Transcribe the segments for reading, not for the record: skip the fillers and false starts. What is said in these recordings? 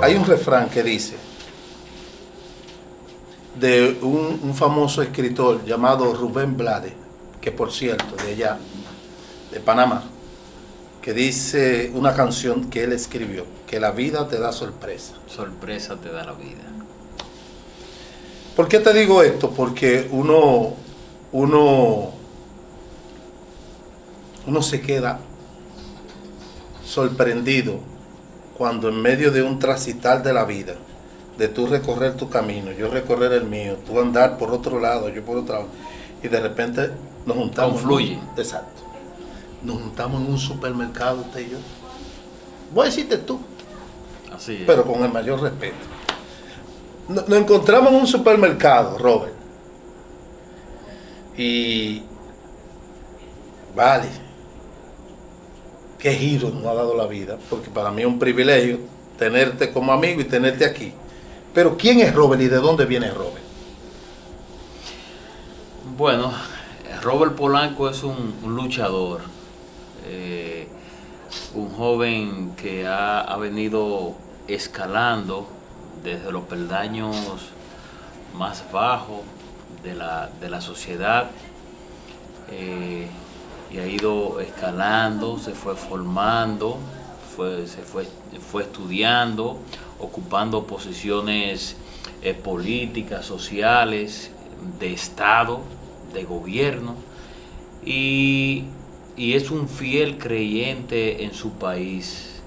Hay un refrán que dice, de un famoso escritor llamado Rubén Blades, que por cierto, de allá, de Panamá, que dice una canción que él escribió, que la vida te da sorpresa. Sorpresa te da la vida. ¿Por qué te digo esto? Porque uno se queda sorprendido cuando en medio de un transitar de la vida, de tú recorrer tu camino, yo recorrer el mío, tú andar por otro lado, yo por otro lado, y de repente nos juntamos. Confluye. Exacto. Nos juntamos en un supermercado, usted y yo. Voy a decirte tú, Así es. pero con el mayor respeto. Nos encontramos en un supermercado, Robert. Y vale, qué giro nos ha dado la vida, porque para mí es un privilegio tenerte como amigo y tenerte aquí. Pero ¿quién es Robert y de dónde viene Robert? Bueno, Robert Polanco es un luchador, un joven que ha venido escalando desde los peldaños más bajos de la sociedad, y ha ido escalando, se fue formando, fue estudiando, ocupando posiciones políticas, sociales, de Estado, de gobierno, y es un fiel creyente en su país,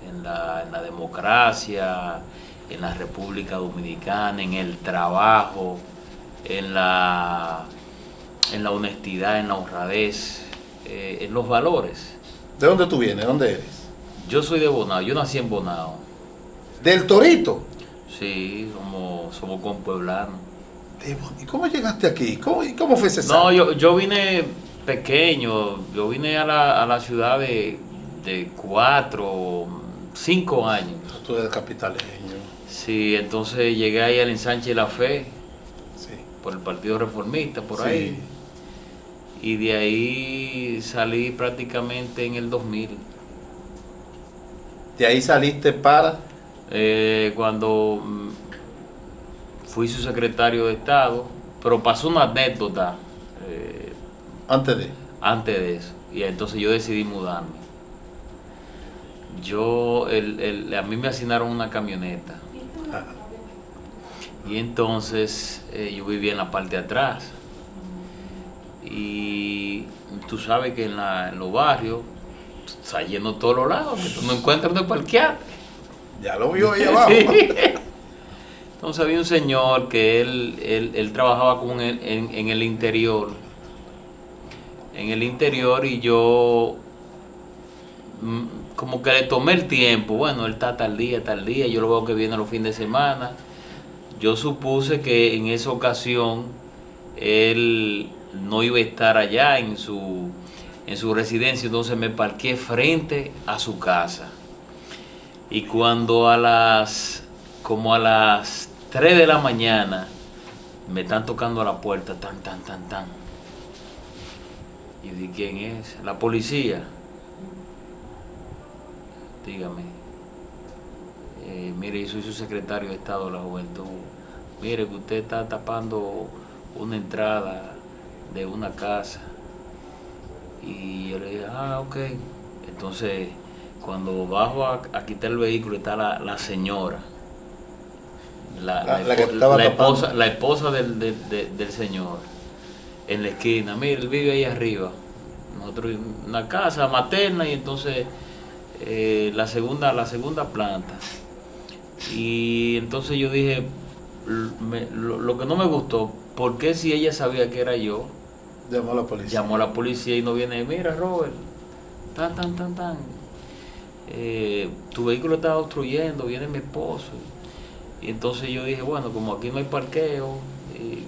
en la democracia, en la República Dominicana, en el trabajo, en la honestidad, en la honradez, en los valores. ¿De dónde tú vienes? ¿Dónde eres? Yo soy de Bonao, yo nací en Bonao. ¿Del Torito? Sí, somos compueblanos. ¿Y cómo llegaste aquí? ¿Cómo fue ese No, salto? yo vine pequeño, yo vine a la ciudad de 4, 5 años. Tú eres capitaleño. Sí, entonces llegué ahí al Ensanche de la Fe, Sí. por el Partido Reformista, por Sí. ahí. Y de ahí salí prácticamente en el 2000. De ahí saliste para... Cuando fui su secretario de Estado, pero pasó una anécdota Antes de... antes de eso, y entonces yo decidí mudarme. A mí me asignaron una camioneta, Ah, y entonces yo vivía en la parte de atrás, y tú sabes que en los barrios está lleno todos los lados, que tú no encuentras donde parquear. ya lo vio ahí abajo. Sí. Entonces había un señor que él trabajaba en el interior. En el interior, y yo como que le tomé el tiempo. Bueno, él está tal día, yo lo veo que viene los fines de semana. Yo supuse que en esa ocasión él no iba a estar allá en su residencia, entonces me parqué frente a su casa. Y cuando como a las 3 de la mañana me están tocando a la puerta, tan. Y dije, ¿quién es? La policía. Dígame. Mire, yo soy su secretario de Estado de la Juventud. Mire, que usted está tapando una entrada de una casa. Y yo le dije, ok. Entonces, cuando bajo a quitar el vehículo, está la señora. La esposa del señor, en la esquina. Mire, él vive ahí arriba. Nosotros en una casa materna, y entonces la segunda planta. Y entonces yo dije, lo que no me gustó, ¿por qué si ella sabía que era yo? Llamó a la policía. Llamó a la policía y no viene, mira Robert, tu vehículo está obstruyendo, viene mi esposo. Y entonces yo dije, bueno, como aquí no hay parqueo, y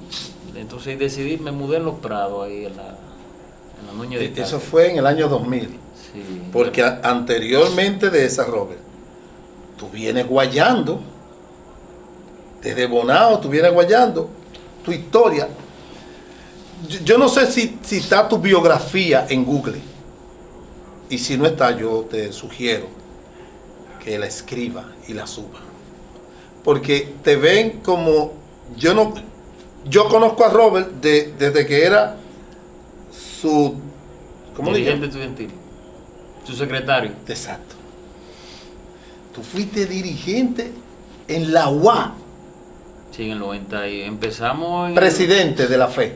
entonces decidí, me mudé en Los Prados, ahí en la Núñez de Cáceres. Eso fue en el año 2000. Sí. Porque anteriormente de esa, Robert, tú vienes guayando. Desde Bonao tú vienes guayando. Tu historia. Yo no sé si está tu biografía en Google. Y si no está, yo te sugiero que la escriba y la suba. porque te ven como, yo conozco a Robert desde que era su, ¿cómo le dirigente llaman? estudiantil, su secretario. Exacto. Tú fuiste dirigente en la UA, Sí, en el 90 y empezamos en presidente de la FE.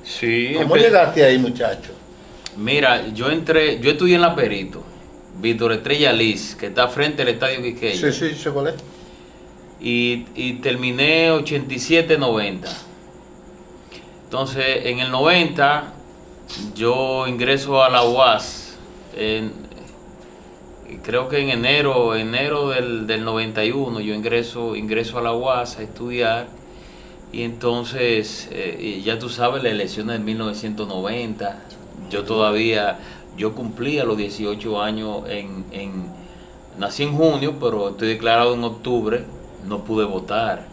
Sí, ¿Cómo llegaste ahí, muchacho? Mira, yo estudié en La Perito, Víctor Estrella Liz, que está frente al Estadio Quisqueya. Sí, sé cuál es. Y terminé 87-90. Entonces, en el 90, yo ingreso a la UAS, creo que en enero del 91, yo ingreso a la UAS a estudiar. Y entonces, y ya tú sabes, las elecciones de 1990, yo cumplía los 18 años nací en junio, pero estoy declarado en octubre, no pude votar.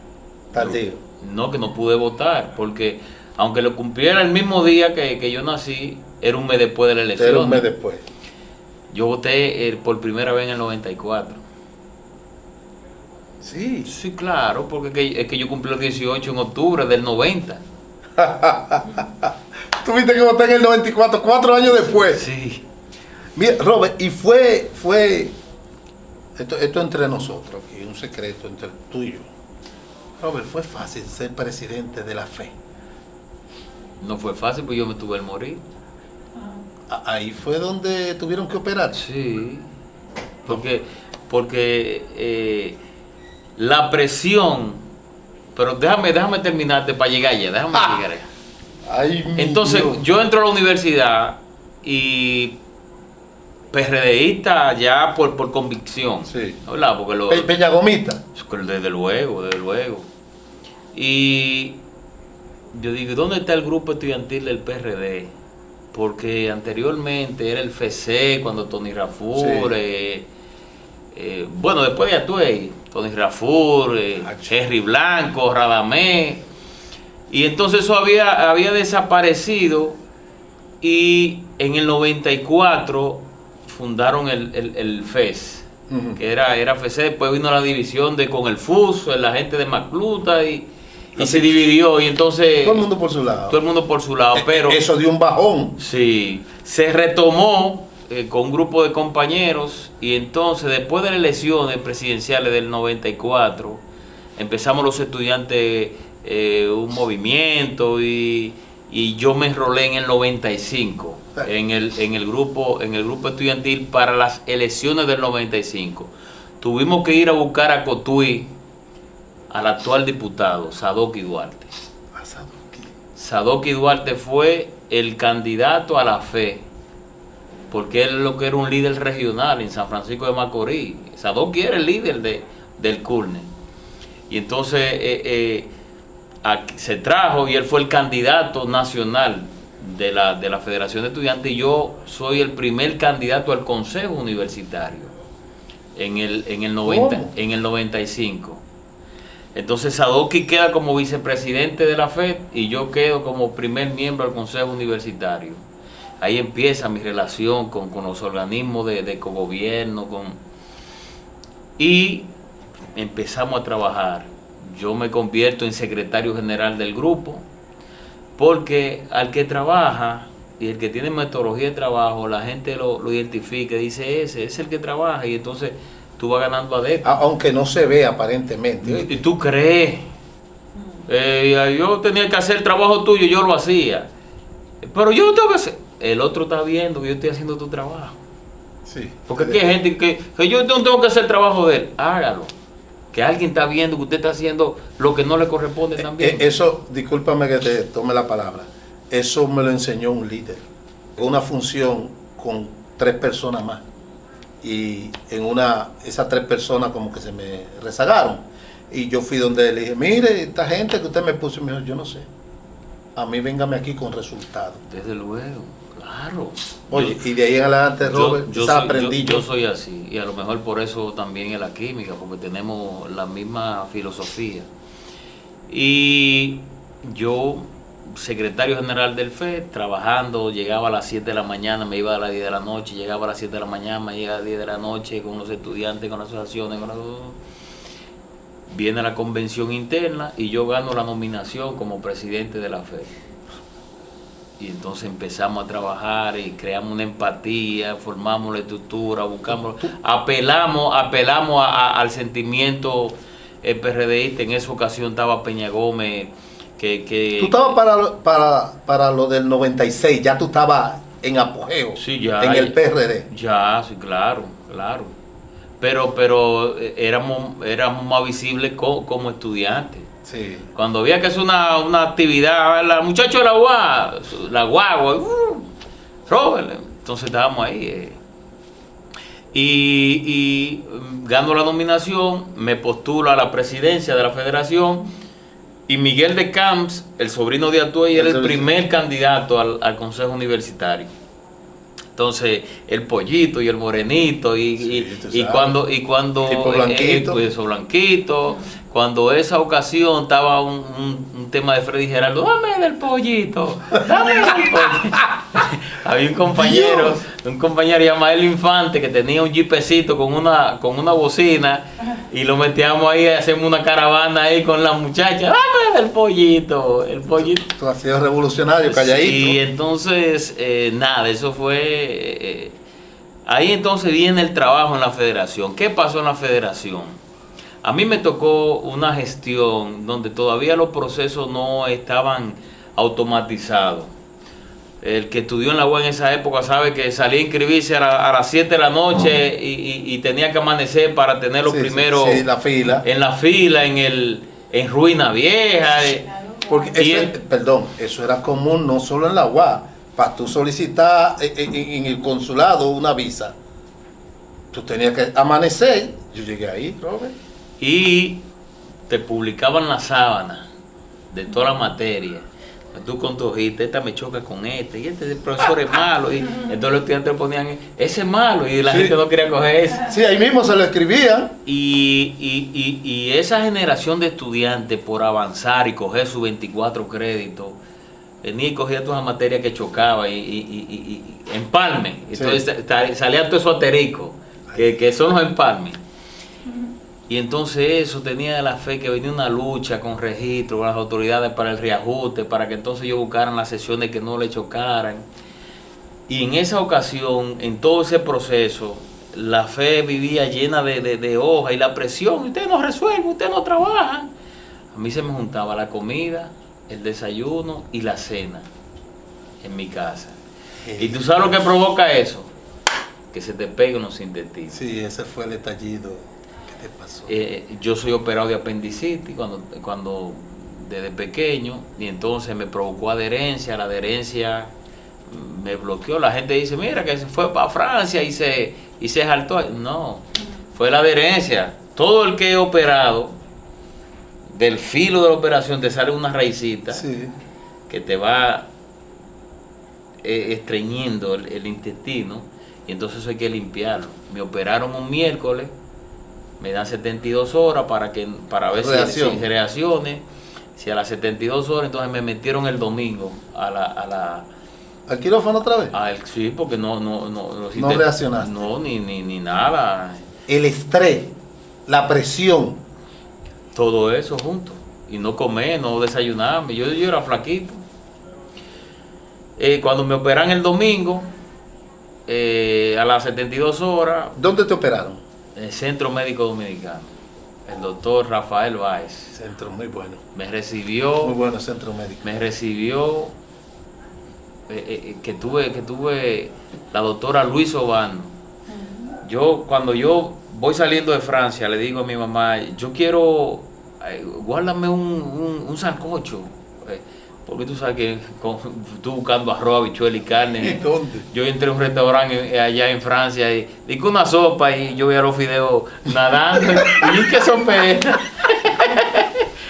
Tardío. No, que no pude votar, porque aunque lo cumpliera el mismo día que yo nací, era un mes después de la elección. Era un mes después. Yo voté por primera vez en el 94. Sí. Sí, claro, porque es que yo cumplí los 18 en octubre del 90. Tuviste que votar en el 94, 4 años después. Sí. Mira, Robert, y fue esto entre nosotros, aquí, un secreto entre tú y yo. Robert, fue fácil ser presidente de la FE. No fue fácil, pues yo me tuve el morir. Ahí fue donde tuvieron que operar. Sí. Porque la presión, pero déjame terminarte para llegar allá, déjame llegar allá. Ay, Entonces, Dios. yo entro a la universidad y PRDista ya por convicción. Sí. ¿Verdad? Porque Peñagomita. desde luego. Y yo digo, ¿dónde está el grupo estudiantil del PRD? Porque anteriormente era el FC cuando Tony Rafur, bueno, después de Atuey, Tony Rafur, Henry Blanco, Radamés. Y entonces eso había desaparecido, y en el 94 fundaron el FES, que era FC. Después vino la división con el FUS, la gente de Macluta, y se dividió, y entonces Todo el mundo por su lado. todo el mundo por su lado, pero eso dio un bajón. sí, se retomó con un grupo de compañeros, y entonces después de las elecciones presidenciales del 94 empezamos los estudiantes un movimiento, y yo me enrolé en el 95 en el grupo estudiantil para las elecciones del 95. Tuvimos que ir a buscar a Cotuí al actual diputado Sadoki Duarte. Sadoki Duarte fue el candidato a la FE, porque él lo que era un líder regional en San Francisco de Macorís. Sadoki era el líder del CURNE. Y entonces se trajo, y él fue el candidato nacional de la Federación de Estudiantes, y yo soy el primer candidato al Consejo Universitario en el 95. Entonces Sadoki queda como vicepresidente de la FED y yo quedo como primer miembro del Consejo Universitario. Ahí empieza mi relación con los organismos de cogobierno, y empezamos a trabajar. Yo me convierto en secretario general del grupo, porque al que trabaja y el que tiene metodología de trabajo, la gente lo identifica, dice, ese es el que trabaja, y entonces tú vas ganando adeptos. Aunque no se ve aparentemente. ¿Y tú crees? Yo tenía que hacer el trabajo tuyo, yo lo hacía. Pero yo no tengo que hacer. El otro está viendo que yo estoy haciendo tu trabajo. Sí. Porque aquí hay gente que yo no tengo que hacer el trabajo de él. Hágalo. Que alguien está viendo que usted está haciendo lo que no le corresponde también. Eso, discúlpame que te tome la palabra, eso me lo enseñó un líder. Una función con 3 personas más. Y esas 3 personas como que se me rezagaron. Y yo fui donde le dije, mire, esta gente que usted me puso, y me dijo, yo no sé. A mí véngame aquí con resultados. Desde luego, claro. Oye, y de ahí en adelante, Robert, yo soy así, y a lo mejor por eso también en la química, porque tenemos la misma filosofía. Y yo, secretario general del FED, trabajando, llegaba a las 7 de la mañana, me iba a las 10 de la noche, llegaba a las 7 de la mañana, me iba a las 10 de la noche, con los estudiantes, con las asociaciones, con las... Y entonces, 7 de la mañana, me llegaba a las 7 de la mañana, me iba a las 10 de la noche, llegaba a las 7 de la mañana, me iba a las 10 de la noche, con los estudiantes, con las asociaciones, con las... viene la convención interna y yo gano la nominación como presidente de la FED. Y entonces empezamos a trabajar y creamos una empatía, formamos la estructura, buscamos, apelamos al sentimiento PRDista. En esa ocasión estaba Peña Gómez, que tú estabas para lo del 96, ya tú estabas en apogeo, sí, ya, en el PRD. Ya, sí, claro. Pero éramos más visibles como estudiantes. Sí. Cuando había que hacer una actividad, la muchacho de la guagua, Robert, entonces estábamos ahí. Y gano la nominación, me postulo a la presidencia de la federación y Miguel de Camps, el sobrino de Atuey, era el primer candidato al consejo universitario. Entonces, el pollito y el morenito y cuando tipo blanquito. eso blanquito, cuando esa ocasión estaba un tema de Freddy Geraldo, dame del pollito, dame del pollito. Había un compañero llamado El Infante que tenía un jeepecito con una bocina y lo metíamos ahí, hacemos una caravana ahí con las muchachas, dame del pollito, el pollito. Tú has sido revolucionario, calladito. Y entonces, nada, eso fue... ahí entonces viene el trabajo en la federación. ¿Qué pasó en la federación? A mí me tocó una gestión donde todavía los procesos no estaban automatizados. El que estudió en la UAS en esa época sabe que salía a inscribirse a las 7 de la noche y tenía que amanecer para tener los primeros la fila. En la fila, en Ruina Vieja. Porque eso era común no solo en la UAS. Para tú solicitar en el consulado una visa, tú tenías que amanecer. Yo llegué ahí, Robert. Y te publicaban la sábana de toda la materia. Tú con tu hojita, esta me choca con este, y este profesor es malo. Y entonces los estudiantes ponían, ese es malo, y la gente no quería coger ese. Sí, ahí mismo se lo escribían. Y esa generación de estudiantes, por avanzar y coger sus 24 créditos, venía y cogía toda la materia que chocaba y empalme. Entonces salían todos esos astericos, que son los empalmes. Y entonces eso tenía la fe que venía una lucha con registro, con las autoridades para el reajuste, para que entonces ellos buscaran las sesiones que no le chocaran. Y en esa ocasión, en todo ese proceso, la fe vivía llena de hojas y la presión. Usted no resuelve, usted no trabaja. A mí se me juntaba la comida, el desayuno y la cena en mi casa. ¿Y tú sabes lo que provoca eso? Que se te pegue unos intestinos. Sí, ese fue el estallido. ¿Qué pasó? Yo soy operado de apendicitis cuando desde pequeño, y entonces me provocó adherencia. La adherencia me bloqueó. La gente dice, mira que se fue para Francia y se saltó. No, fue la adherencia. Todo el que he operado, del filo de la operación te sale una raicita que te va estreñiendo el intestino, y entonces eso hay que limpiarlo. Me operaron un miércoles, me dan 72 horas para ver si reaccione. Si a las 72 horas, entonces me metieron el domingo ¿al quirófano otra vez? Sí, porque no reaccionaste. No, ni nada. El estrés, la presión. Todo eso junto. Y no comer, no desayunarme. Yo era flaquito. Cuando me operan el domingo, a las 72 horas. ¿Dónde te operaron? En el Centro Médico Dominicano. El doctor Rafael Báez. Centro muy bueno. Me recibió. Muy bueno centro médico. Me recibió. Que tuve la doctora Luis Obando. Cuando yo voy saliendo de Francia, le digo a mi mamá, yo quiero, guárdame un sancocho. Porque tú sabes que tú buscando arroz, habichuela y carne. ¿Y dónde? Yo entré a un restaurante allá en Francia y di con una sopa y yo veía los fideos nadando. Y qué sopa es.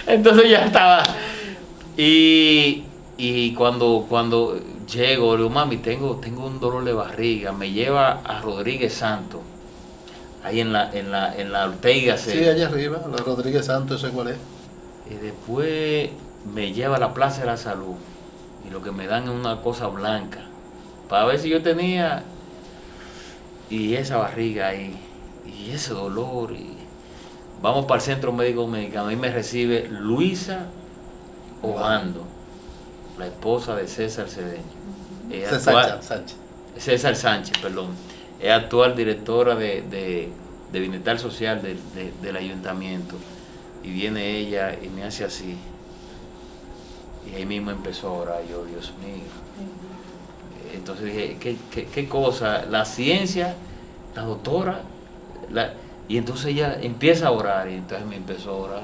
Entonces ya estaba. Y cuando llego, le digo, mami, tengo un dolor de barriga. Me lleva a Rodríguez Santos. Ahí en la Ortega. Sí, allá arriba, la Rodríguez Santos, ¿ese cuál es? Y después me lleva a la Plaza de la Salud. Y lo que me dan es una cosa blanca. Para ver si yo tenía. Y esa barriga ahí. Y ese dolor. Y vamos para el Centro Médico Dominicano. Ahí me recibe Luisa Obando, la esposa de César Cedeño. César Sánchez, perdón. Es actual directora de Bienestar Social del Ayuntamiento. Y viene ella y me hace así. Y ahí mismo empezó a orar. Yo, Dios mío. Entonces dije, ¿qué cosa? La ciencia, la doctora, y entonces ella empieza a orar. Y entonces me empezó a orar.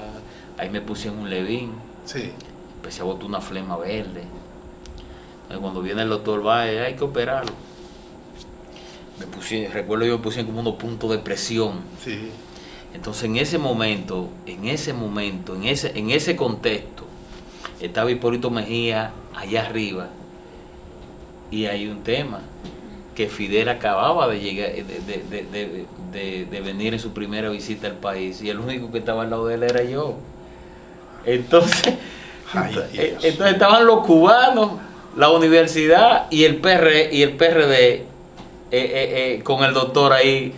Ahí me puse en un levín. Sí. Empecé a botar una flema verde. Entonces, cuando viene el doctor, va, hay que operarlo. Recuerdo yo me puse como unos puntos de presión. Sí. Entonces en ese momento, en ese contexto, estaba Hipólito Mejía allá arriba. Y hay un tema, que Fidel acababa de llegar, de venir en su primera visita al país, y el único que estaba al lado de él era yo. Entonces, entonces estaban los cubanos, la universidad y el PRD con el doctor ahí.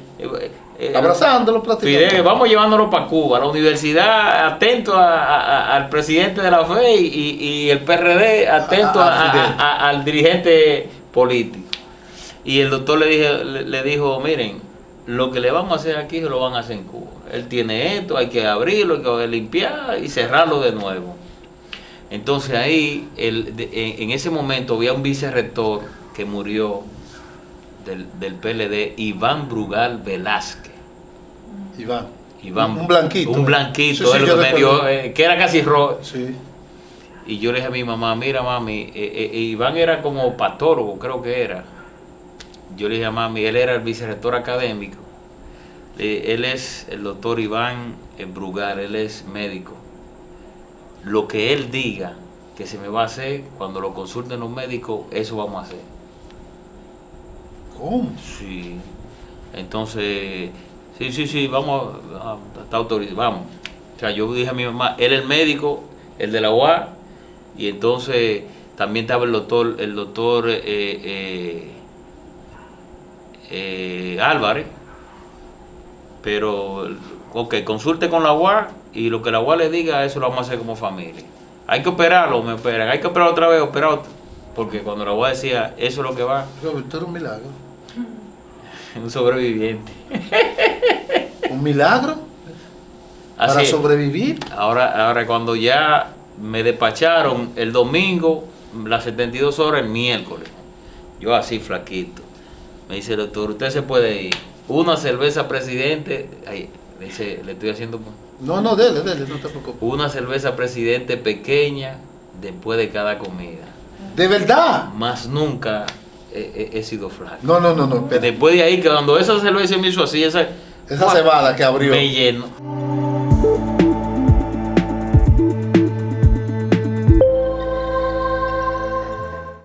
Abrazándolo prácticamente. Fidel, vamos llevándolo para Cuba, la universidad atento al presidente de la FE y el PRD atento al dirigente político. Y el doctor le dijo, miren, lo que le vamos a hacer aquí se lo van a hacer en Cuba. Él tiene esto, hay que abrirlo, hay que limpiar y cerrarlo de nuevo. Entonces ahí, en ese momento había un vicerrector que murió del PLD, Iván Brugal Velázquez. Iván, un blanquito. Un blanquito, sí, que me dio, que era casi rojo. Sí. Y yo le dije a mi mamá, mira mami, Iván era como patólogo, creo que era. Yo le dije a mami, él era el vicerrector académico. Él es el doctor Iván Brugal, él es médico. Lo que él diga que se me va a hacer, cuando lo consulten los médicos, eso vamos a hacer. ¿Cómo? Sí. Entonces, sí, vamos a estar autorizados, vamos. O sea, yo dije a mi mamá, él es el médico, el de la UAS, y entonces también estaba el doctor Álvarez, pero, ok, consulte con la UAS y lo que la UAS le diga, eso lo vamos a hacer como familia. Hay que operarlo, me operan, hay que operar otra vez, porque cuando la UAS decía, eso es lo que va. Roberto, era un milagro. Un sobreviviente. ¿Un milagro? Así ¿Para es. sobrevivir? Ahora cuando ya me despacharon el domingo, las 72 horas, el miércoles, yo así flaquito, me dice el doctor, usted se puede ir. Una cerveza, presidente. Ay, le estoy haciendo. No, dele, no te preocupes. Una cerveza, presidente, pequeña, después de cada comida. ¿De verdad? Más nunca he sido flaco. No. Después de ahí, que cuando esa cerveza me hizo así, esa cebada que abrió. me llenó.